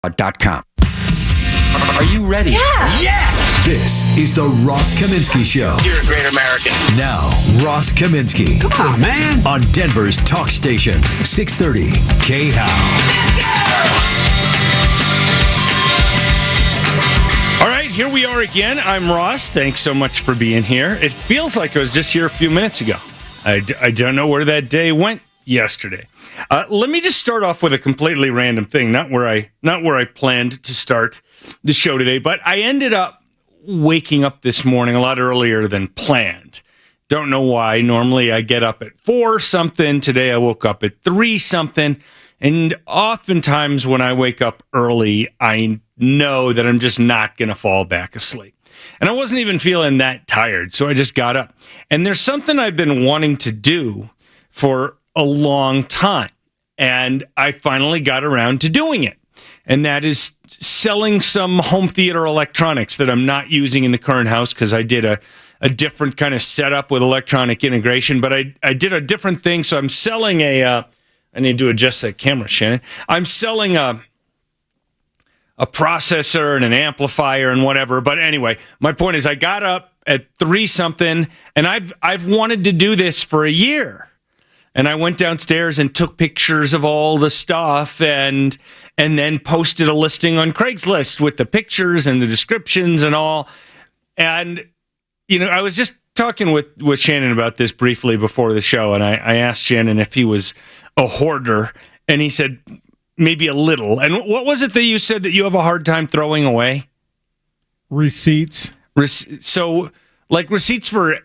Walkout.com. Are you ready? Yeah. Yes! This is the Ross Kaminsky Show. You're a great American. Now, Ross Kaminsky. Come on, man. On Denver's talk station, 630 KHOW. All right, here we are again. I'm Ross. Thanks so much for being here. It feels like I was just here a few minutes ago. I don't know where that day went yesterday. Let me just start off with a completely random thing, not where I planned to start the show today, but I ended up waking up this morning a lot earlier than planned. Don't know why. Normally I get up at 4 something. Today I woke up at 3 something. And oftentimes when I wake up early, I know that I'm just not going to fall back asleep. And I wasn't even feeling that tired, so I just got up. And there's something I've been wanting to do for a long time, and I finally got around to doing it. And that is selling some home theater electronics that I'm not using in the current house because I did a different kind of setup with electronic integration, but I did a different thing. So I'm selling I need to adjust that camera, Shannon. I'm selling a processor and an amplifier and whatever. But anyway, my point is I got up at 3 something, and I've wanted to do this for a year. And I went downstairs and took pictures of all the stuff and then posted a listing on Craigslist with the pictures and the descriptions and all. And, you know, I was just talking with Shannon about this briefly before the show, and I asked Shannon if he was a hoarder, and he said maybe a little. And what was it that you said that you have a hard time throwing away? Receipts. So, like receipts for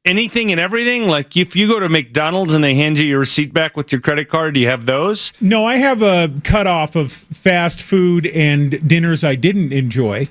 anything and everything? Like if you go to McDonald's and they hand you your receipt back with your credit card, do you have those? No, I have a cutoff of fast food and dinners I didn't enjoy.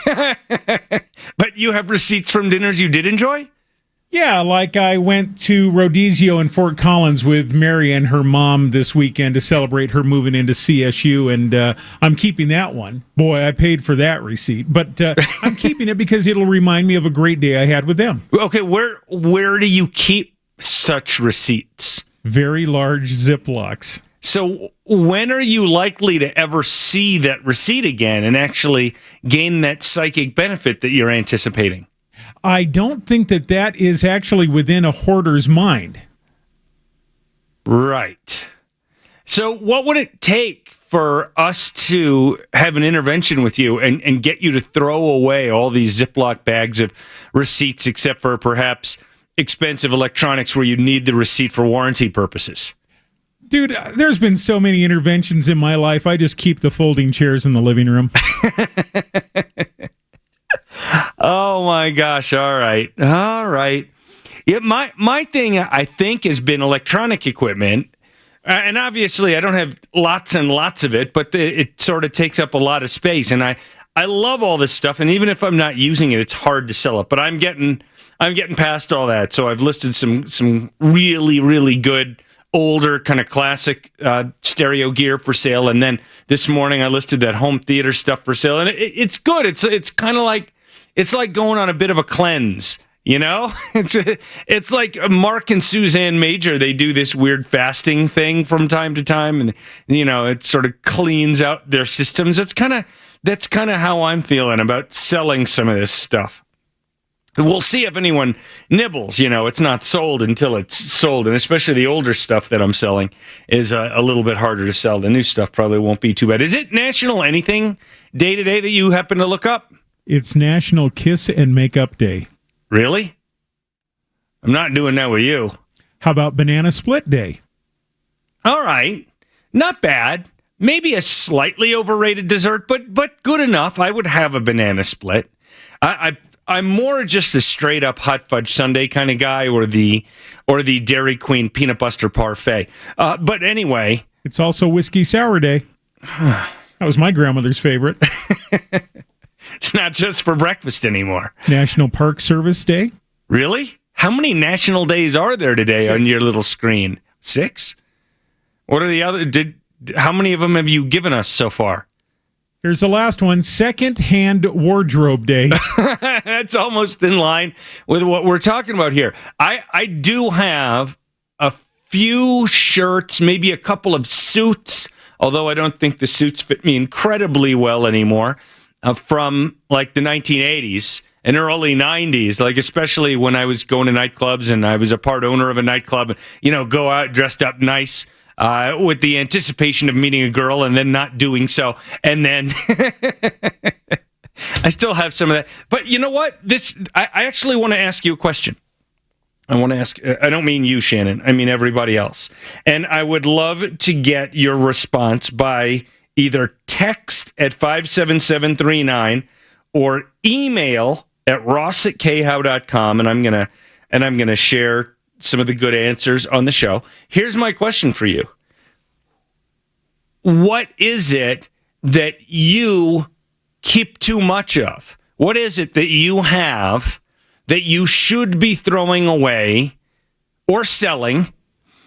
But you have receipts from dinners you did enjoy? Yeah, like I went to Rodizio in Fort Collins with Mary and her mom this weekend to celebrate her moving into CSU, and I'm keeping that one. Boy, I paid for that receipt, but I'm keeping it because it'll remind me of a great day I had with them. Okay, where do you keep such receipts? Very large Ziplocs. So when are you likely to ever see that receipt again and actually gain that psychic benefit that you're anticipating? I don't think that is actually within a hoarder's mind. Right. So what would it take for us to have an intervention with you and get you to throw away all these Ziploc bags of receipts, except for perhaps expensive electronics where you need the receipt for warranty purposes? Dude, there's been so many interventions in my life. I just keep the folding chairs in the living room. Oh my gosh! All right. Yeah, my thing I think has been electronic equipment, and obviously I don't have lots and lots of it, but it sort of takes up a lot of space, and I love all this stuff, and even if I'm not using it, it's hard to sell it. But I'm getting past all that, so I've listed some really really good older kind of classic stereo gear for sale, and then this morning I listed that home theater stuff for sale, and it's good. It's kind of like going on a bit of a cleanse, you know. It's like Mark and Suzanne Major. They do this weird fasting thing from time to time, and you know it sort of cleans out their systems. That's kind of how I'm feeling about selling some of this stuff. We'll see if anyone nibbles. You know, it's not sold until it's sold, and especially the older stuff that I'm selling is a little bit harder to sell. The new stuff probably won't be too bad. Is it National Anything Day today that you happen to look up? It's National Kiss and Makeup Day. Really? I'm not doing that with you. How about Banana Split Day? All right. Not bad. Maybe a slightly overrated dessert, but good enough. I would have a banana split. I'm more just a straight up hot fudge sundae kind of guy, or the Dairy Queen peanut butter parfait. But anyway, it's also Whiskey Sour Day. That was my grandmother's favorite. It's not just for breakfast anymore. National Park Service Day. Really? How many national days are there today 6. On your little screen? 6? What are the other? How many of them have you given us so far? Here's the last one, Second-Hand Wardrobe Day. That's almost in line with what we're talking about here. I do have a few shirts, maybe a couple of suits, although I don't think the suits fit me incredibly well anymore, from like the 1980s and early 90s, like especially when I was going to nightclubs and I was a part owner of a nightclub, go out dressed up nice with the anticipation of meeting a girl and then not doing so. And then I still have some of that. But you know what? I actually want to ask you a question. I want to ask, I don't mean you, Shannon. I mean everybody else. And I would love to get your response by either text at 57739 or email at ross@khow.com. And I'm going to share some of the good answers on the show. Here's my question for you. What is it that you keep too much of? What is it that you have that you should be throwing away or selling,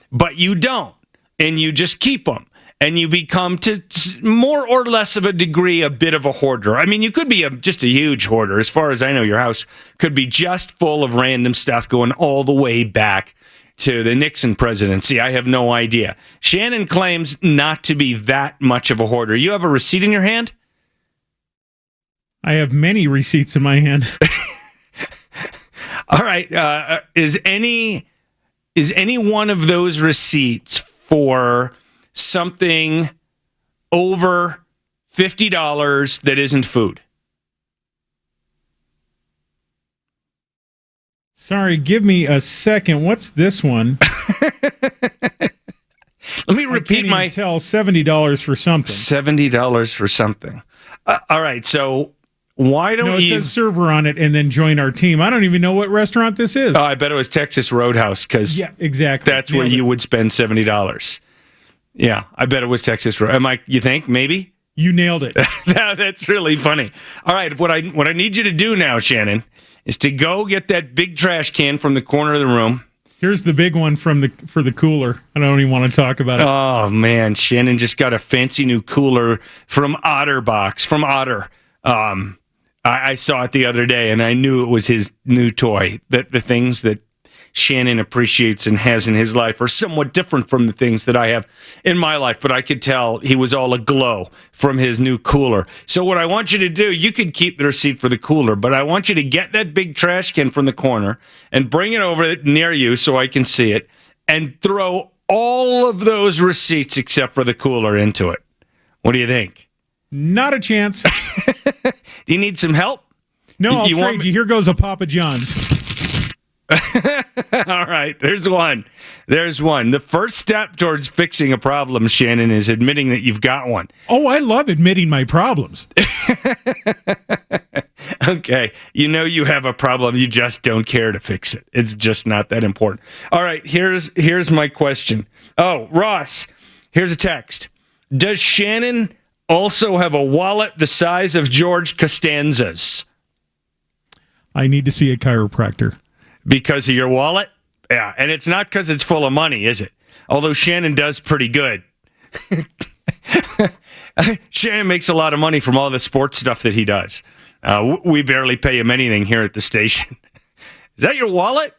but you don't, and you just keep them, and you become, to more or less of a degree, a bit of a hoarder? I mean, you could be just a huge hoarder. As far as I know, your house could be just full of random stuff going all the way back to the Nixon presidency. I have no idea. Shannon claims not to be that much of a hoarder. You have a receipt in your hand? I have many receipts in my hand. All right. Is any one of those receipts for something over $50 that isn't food? Sorry, give me a second. What's this one? Let me repeat I can't even tell $70 for something. $70 for something. All right. So why don't it says server on it and then join our team. I don't even know what restaurant this is. Oh, I bet it was Texas Roadhouse, because yeah, exactly. That's where you would spend $70. Yeah, I bet it was Texas Roadhouse. You think? Maybe? You nailed it. That's really funny. All right, what I need you to do now, Shannon, is to go get that big trash can from the corner of the room. Here's the big one for the cooler. I don't even want to talk about it. Oh, man, Shannon just got a fancy new cooler from OtterBox, from Otter. I saw it the other day, and I knew it was his new toy. That the things that Shannon appreciates and has in his life are somewhat different from the things that I have in my life, but I could tell he was all aglow from his new cooler. So what I want you to do, you could keep the receipt for the cooler, but I want you to get that big trash can from the corner and bring it over near you so I can see it, and throw all of those receipts except for the cooler into it. What do you think? Not a chance. Do you need some help? No, I'll trade you. Here goes a Papa John's. All right, there's one. The first step towards fixing a problem, Shannon, is admitting that you've got one. Oh, I love admitting my problems. Okay, you have a problem. You just don't care to fix it. It's just not that important. All right, here's my question. Oh, Ross, here's a text. Does Shannon also have a wallet the size of George Costanza's? I need to see a chiropractor. Because of your wallet? Yeah, and it's not because it's full of money, is it? Although Shannon does pretty good. Shannon makes a lot of money from all the sports stuff that he does. We barely pay him anything here at the station. Is that your wallet?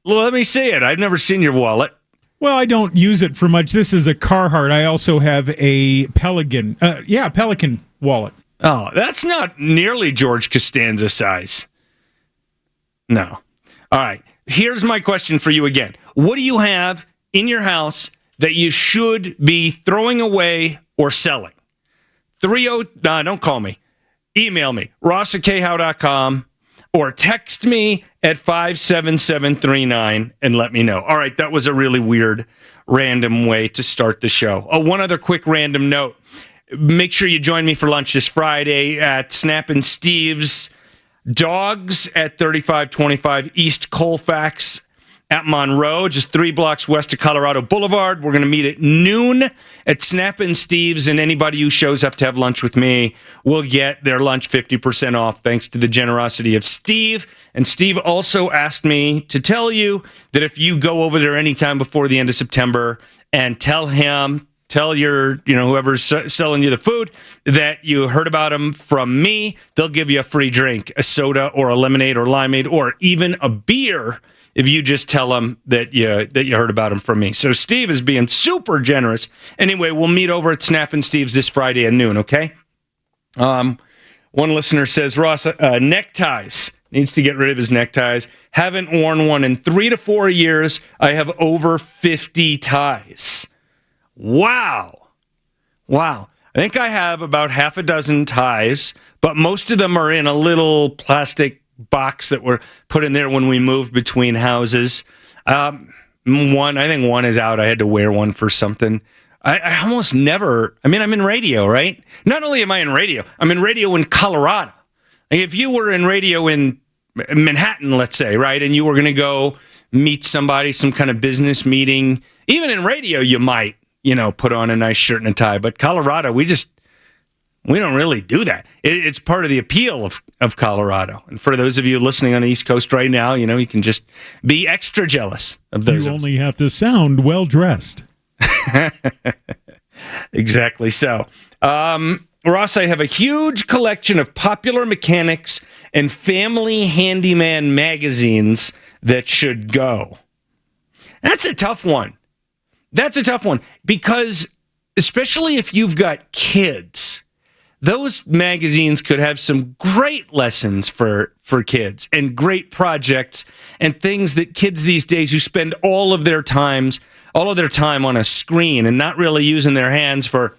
Well, let me see it. I've never seen your wallet. Well, I don't use it for much. This is a Carhartt. I also have a Pelican. Pelican wallet. Oh, that's not nearly George Costanza size. No. All right. Here's my question for you again. What do you have in your house that you should be throwing away or selling? Don't call me. Email me, ross@khow.com, or text me at 57739 and let me know. All right, that was a really weird, random way to start the show. Oh, one other quick random note. Make sure you join me for lunch this Friday at Snappin' Steve's Dogs at 3525 East Colfax at Monroe, just 3 blocks west of Colorado Boulevard. We're going to meet at noon at Snappin' Steve's, and anybody who shows up to have lunch with me will get their lunch 50% off, thanks to the generosity of Steve. And Steve also asked me to tell you that if you go over there anytime before the end of September and tell your, whoever's selling you the food that you heard about them from me, they'll give you a free drink, a soda or a lemonade or limeade or even a beer if you just tell him that you heard about him from me. So Steve is being super generous. Anyway, we'll meet over at Snap and Steve's this Friday at noon, okay? One listener says, Ross, neckties. Needs to get rid of his neckties. Haven't worn one in 3 to 4 years. I have over 50 ties. Wow. I think I have about half a dozen ties, but most of them are in a little plastic box that were put in there when we moved between houses. I think one is out. I had to wear one for something. I almost never, I'm in radio, right? Not only am I in radio, I'm in radio in Colorado. Like if you were in radio in Manhattan, let's say, right, and you were going to go meet somebody, some kind of business meeting, even in radio, you might, put on a nice shirt and a tie. But Colorado, we don't really do that. It's part of the appeal of Colorado. And for those of you listening on the East Coast right now, you can just be extra jealous of those. You only have to sound well-dressed. Exactly so. Ross, I have a huge collection of Popular Mechanics and Family Handyman magazines that should go. That's a tough one. Because especially if you've got kids, those magazines could have some great lessons for kids and great projects and things that kids these days who spend all of their time on a screen and not really using their hands for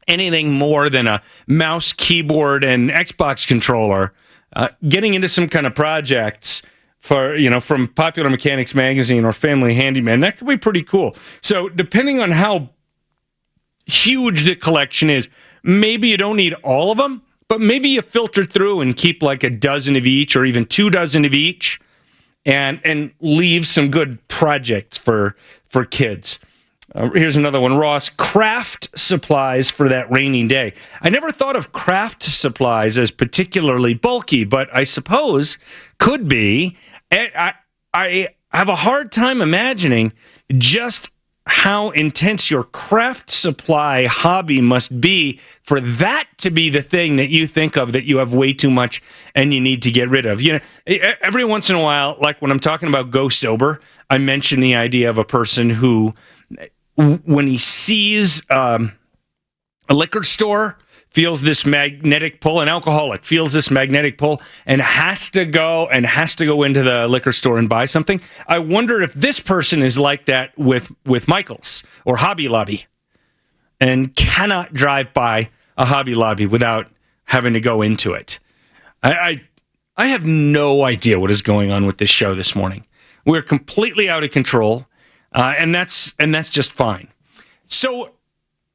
anything more than a mouse, keyboard, and Xbox controller, getting into some kind of projects for, from Popular Mechanics magazine or Family Handyman, that could be pretty cool. So depending on how huge the collection is, maybe you don't need all of them, but maybe you filter through and keep like a dozen of each or even 2 dozen of each and leave some good projects for kids. Here's another one, Ross. Craft supplies for that rainy day. I never thought of craft supplies as particularly bulky, but I suppose could be. I have a hard time imagining just how intense your craft supply hobby must be for that to be the thing that you think of that you have way too much and you need to get rid of. Every once in a while, like when I'm talking about Go Sober, I mention the idea of a person who, when he sees a liquor store, feels this magnetic pull, an alcoholic feels this magnetic pull and has to go into the liquor store and buy something. I wonder if this person is like that with Michaels or Hobby Lobby and cannot drive by a Hobby Lobby without having to go into it. I have no idea what is going on with this show this morning. We're completely out of control, and that's just fine. So,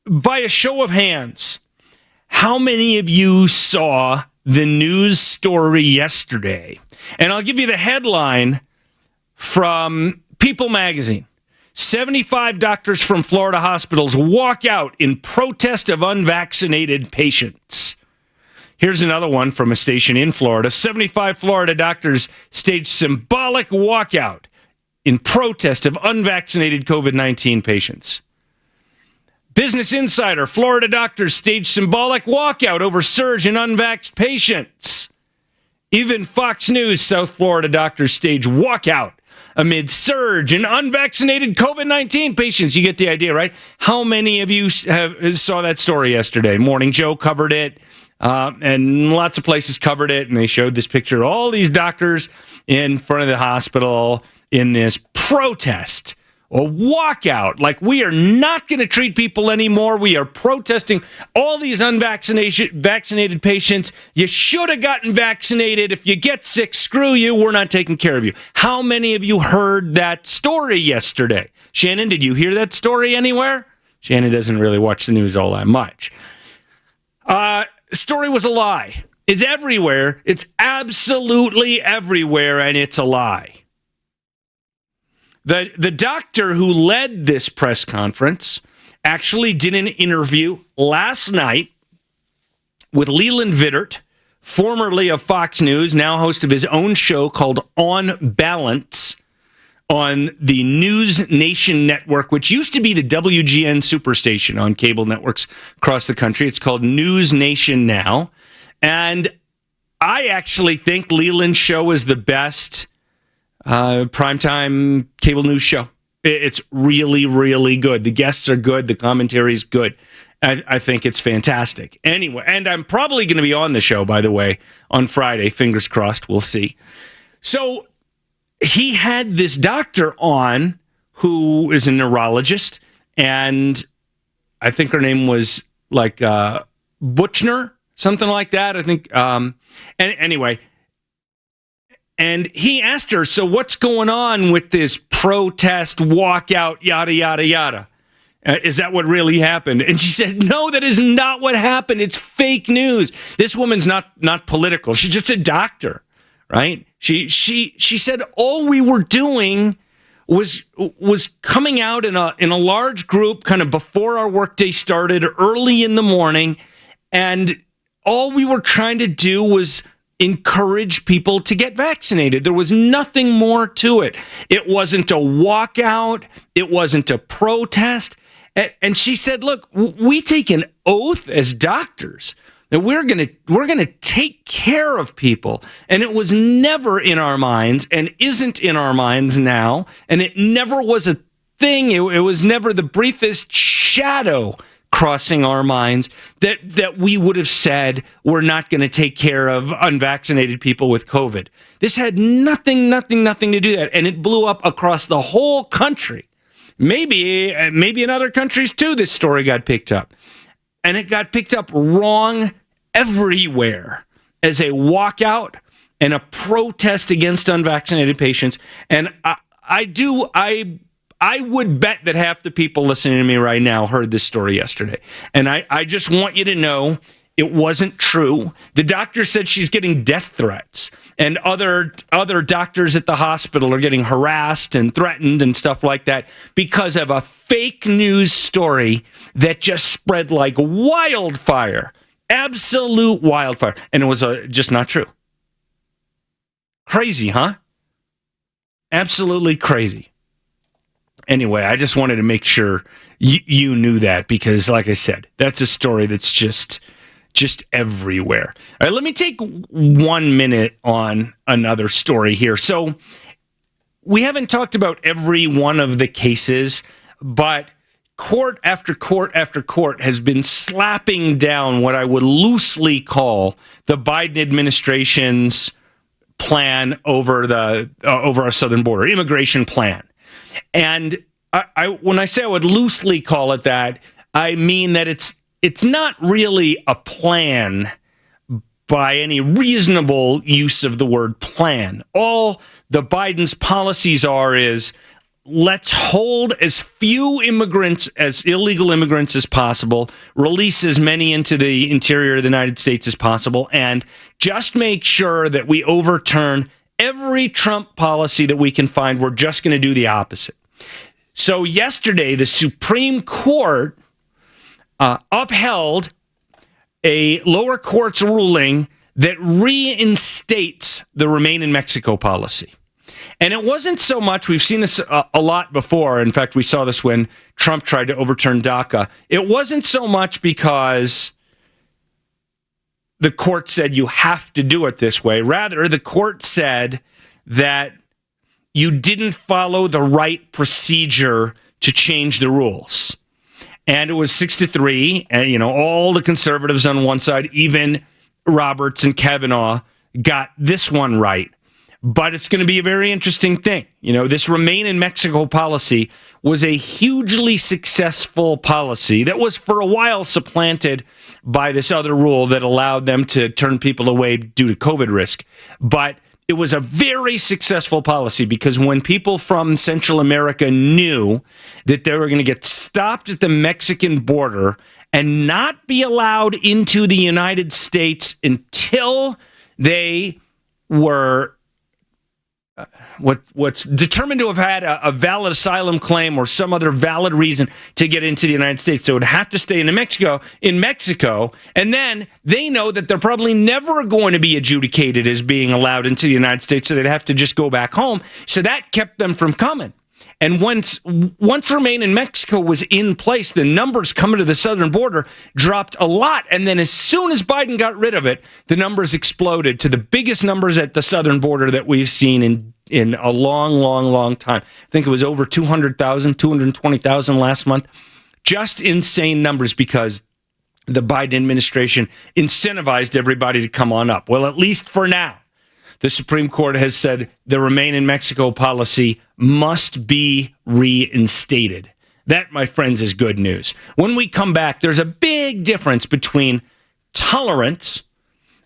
by a show of hands, how many of you saw the news story yesterday? And I'll give you the headline from People magazine. 75 doctors from Florida hospitals walk out in protest of unvaccinated patients. Here's another one from a station in Florida. 75 Florida doctors staged symbolic walkout in protest of unvaccinated COVID-19 patients. Business Insider, Florida doctors staged symbolic walkout over surge in unvaxxed patients. Even Fox News, South Florida doctors staged walkout amid surge in unvaccinated COVID-19 patients. You get the idea, right? How many of you saw that story yesterday? Morning Joe covered it, and lots of places covered it, and they showed this picture of all these doctors in front of the hospital in this protest. A walkout, like we are not going to treat people anymore. We are protesting all these vaccinated patients. You should have gotten vaccinated. If you get sick, screw you. We're not taking care of you. How many of you heard that story yesterday? Shannon, did you hear that story anywhere? Shannon doesn't really watch the news all that much. Story was a lie. It's everywhere. It's absolutely everywhere, and it's a lie. The doctor who led this press conference actually did an interview last night with Leland Vittert, formerly of Fox News, now host of his own show called On Balance on the News Nation Network, which used to be the WGN Superstation on cable networks across the country. It's called News Nation now. And I actually think Leland's show is the best primetime cable news show. It's really, really good. The guests are good. The commentary is good. I think it's fantastic. Anyway, and I'm probably going to be on the show, by the way, on Friday. Fingers crossed. We'll see. So he had this doctor on who is a neurologist, and I think her name was like Butchner, something like that. I think. And anyway, and he asked her, so what's going on with this protest, walkout, yada, yada, yada? Is that what really happened? And she said, no, that is not what happened. It's fake news. This woman's not political. She's just a doctor, right? She said all we were doing was coming out in a large group kind of before our workday started, early in the morning, and all we were trying to do was encourage people to get vaccinated. There was nothing more to it. It wasn't a walkout. It wasn't a protest. And she said, look, we take an oath as doctors that we're going to take care of people. And it was never in our minds and isn't in our minds now. And it never was a thing. It was never the briefest shadow crossing our minds that we would have said we're not going to take care of unvaccinated people with COVID. This had nothing to do with that. And it blew up across the whole country. Maybe in other countries too, this story got picked up. And it got picked up wrong everywhere as a walkout and a protest against unvaccinated patients. And I would bet that half the people listening to me right now heard this story yesterday. And I just want you to know it wasn't true. The doctor said she's getting death threats, and other doctors at the hospital are getting harassed and threatened and stuff like that because of a fake news story that just spread like wildfire. Absolute wildfire. And it was just not true. Crazy, huh? Absolutely crazy. Anyway, I just wanted to make sure you knew that because, like I said, that's a story that's just everywhere. All right, let me take 1 minute on another story here. So we haven't talked about every one of the cases, but court after court after court has been slapping down what I would loosely call the Biden administration's plan over our southern border, immigration plan. And when I say I would loosely call it that, I mean that it's not really a plan by any reasonable use of the word plan. All the Biden's policies is let's hold as few immigrants, as illegal immigrants as possible, release as many into the interior of the United States as possible, and just make sure that we overturn every Trump policy that we can find. We're just going to do the opposite. So yesterday, the Supreme Court upheld a lower court's ruling that reinstates the Remain in Mexico policy. And it wasn't so much, we've seen this a lot before. In fact, we saw this when Trump tried to overturn DACA. It wasn't so much because the court said you have to do it this way. Rather, the court said that you didn't follow the right procedure to change the rules. And it was 6-3, and all the conservatives on one side, even Roberts and Kavanaugh, got this one right. But it's going to be a very interesting thing. This Remain in Mexico policy was a hugely successful policy that was for a while supplanted by this other rule that allowed them to turn people away due to COVID risk. But it was a very successful policy because when people from Central America knew that they were going to get stopped at the Mexican border and not be allowed into the United States until they were what's determined to have had a valid asylum claim or some other valid reason to get into the United States. So it would have to stay in Mexico, and then they know that they're probably never going to be adjudicated as being allowed into the United States, so they'd have to just go back home. So that kept them from coming. And once Remain in Mexico was in place, the numbers coming to the southern border dropped a lot. And then as soon as Biden got rid of it, the numbers exploded to the biggest numbers at the southern border that we've seen in a long time. I think it was over 200,000, 220,000 last month. Just insane numbers because the Biden administration incentivized everybody to come on up. Well, at least for now, the Supreme Court has said the Remain in Mexico policy must be reinstated. That, my friends, is good news. When we come back, there's a big difference between tolerance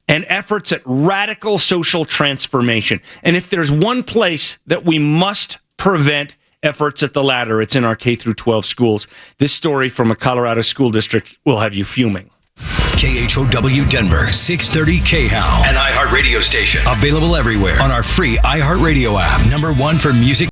and efforts at radical social transformation. And if there's one place that we must prevent efforts at the latter, it's in our K12 schools. This story from a Colorado school district will have you fuming. KHOW Denver, 630 KHOW. An iHeartRadio station. Available everywhere on our free iHeartRadio app. #1 for music.